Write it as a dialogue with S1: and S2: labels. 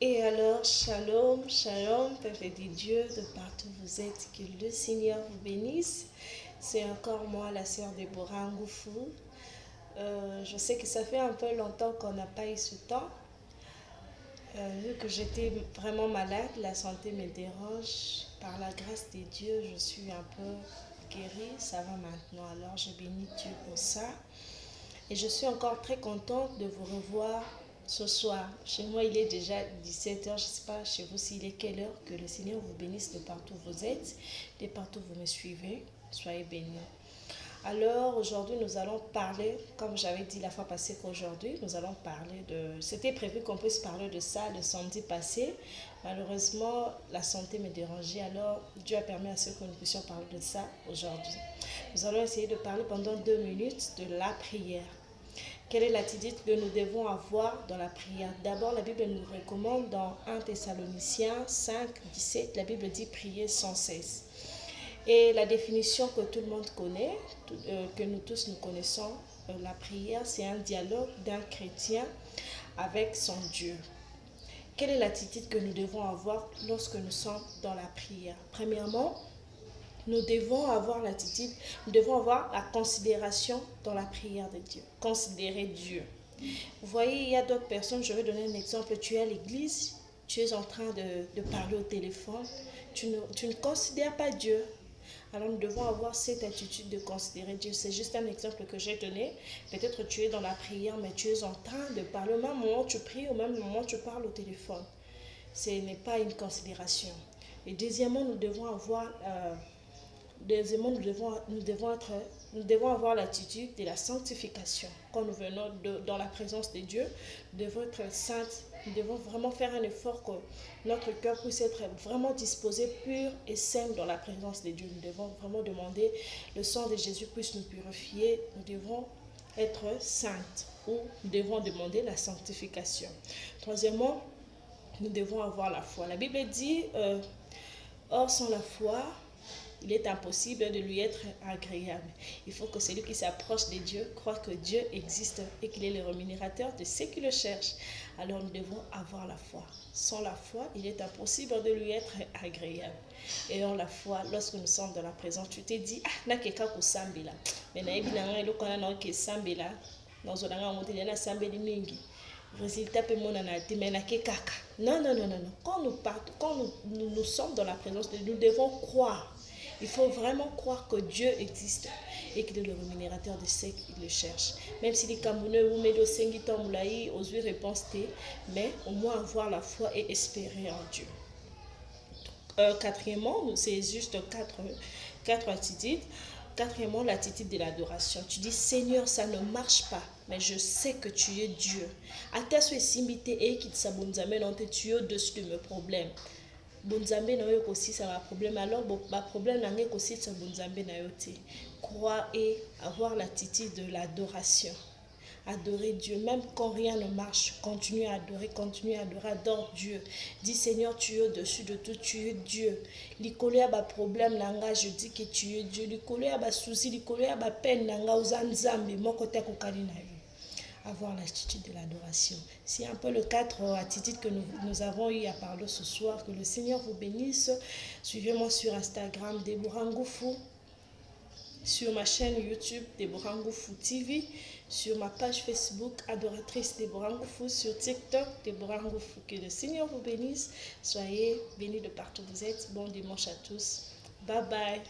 S1: Et alors, shalom, shalom, peuple de Dieu, de partout où vous êtes, que le Seigneur vous bénisse. C'est encore moi, la sœur Déborah Ngoufou. Je sais que ça fait un peu longtemps qu'on n'a pas eu ce temps. Vu que j'étais vraiment malade, la santé me dérange. Par la grâce de Dieu, je suis un peu guérie, ça va maintenant. Alors, je bénis Dieu pour ça. Et je suis encore très contente de vous revoir ce soir. Chez moi, il est déjà 17h. Je ne sais pas chez vous s'il est quelle heure. Que le Seigneur vous bénisse de partout où vous êtes, de partout où vous me suivez. Soyez bénis. Alors, aujourd'hui, nous allons parler, comme j'avais dit la fois passée qu'aujourd'hui, nous allons parler de... C'était prévu qu'on puisse parler de ça le samedi passé. Malheureusement, la santé me dérangeait. Alors, Dieu a permis à ce que nous puissions parler de ça aujourd'hui. Nous allons essayer de parler pendant 2 minutes de la prière. Quelle est l'attitude que nous devons avoir dans la prière? D'abord, la Bible nous recommande dans 1 Thessaloniciens 5, 17, la Bible dit prier sans cesse. Et la définition que tout le monde connaît, que nous tous nous connaissons, la prière, c'est un dialogue d'un chrétien avec son Dieu. Quelle est l'attitude que nous devons avoir lorsque nous sommes dans la prière? Premièrement, nous devons avoir l'attitude, nous devons avoir la considération dans la prière de Dieu. Considérer Dieu. Vous voyez, il y a d'autres personnes, je vais donner un exemple. Tu es à l'église, tu es en train de parler au téléphone, tu ne considères pas Dieu. Alors nous devons avoir cette attitude de considérer Dieu. C'est juste un exemple que j'ai donné. Peut-être tu es dans la prière, mais tu es en train de parler. Au même moment tu pries, au même moment tu parles au téléphone. Ce n'est pas une considération. Et deuxièmement, nous devons avoir... Deuxièmement, nous devons avoir l'attitude de la sanctification. Quand nous venons dans la présence de Dieu, nous devons être saintes. Nous devons vraiment faire un effort que notre cœur puisse être vraiment disposé, pur et sain dans la présence de Dieu. Nous devons vraiment demander le sang de Jésus puisse nous purifier. Nous devons être saintes ou nous devons demander la sanctification. Troisièmement, nous devons avoir la foi. La Bible dit, or sans la foi, il est impossible de lui être agréable. Il faut que celui qui s'approche de Dieu croit que Dieu existe et qu'il est le rémunérateur de ceux qui le cherchent. Alors nous devons avoir la foi. Sans la foi, il est impossible de lui être agréable. Et en la foi, lorsque nous sommes dans la présence, tu te dis, ah, na keka kusambila. Mais na ebi nanga eloko na ke sambila. Dans un monté na sambeli mingi. Résultat peut mon anati mais na kekaka. Non, non, non, non, non. Quand nous sommes dans la présence de Dieu, nous devons croire. Il faut vraiment croire que Dieu existe et qu'il est le rémunérateur de ceux qui le cherchent. Même si les Camerounais ou Médo Sengitan Moulaï osent réponse mais au moins avoir la foi et espérer en Dieu. Quatrièmement, c'est juste quatre attitudes. Quatrièmement, l'attitude de l'adoration. Tu dis, Seigneur, ça ne marche pas, mais je sais que tu es Dieu. Attache et simité et qui s'abonne dans tes tuyaux au-dessus de mes problèmes. Bonzambe na yo aussi ça va problème alors ma problème n'a aussi ça bonzambe na yo te. Croire et avoir l'attitude de l'adoration. Adorer Dieu même quand rien ne marche, continue à adorer, adore Dieu. Dis Seigneur, tu es au-dessus de tout, tu es Dieu. Likolo ya ba problème nanga, je dis que tu es Dieu. Likolo ya ba souci, likolo ya ba peine nanga uzanzambe moko te kokali na yo. Avoir l'attitude de l'adoration. C'est un peu le 4 attitudes que nous avons eu à parler ce soir. Que le Seigneur vous bénisse. Suivez-moi sur Instagram, Déborah Ngoufou. Sur ma chaîne YouTube, Déborah Ngoufou TV. Sur ma page Facebook, Adoratrice Déborah Ngoufou. Sur TikTok, Déborah Ngoufou. Que le Seigneur vous bénisse. Soyez bénis de partout où vous êtes. Bon dimanche à tous. Bye bye.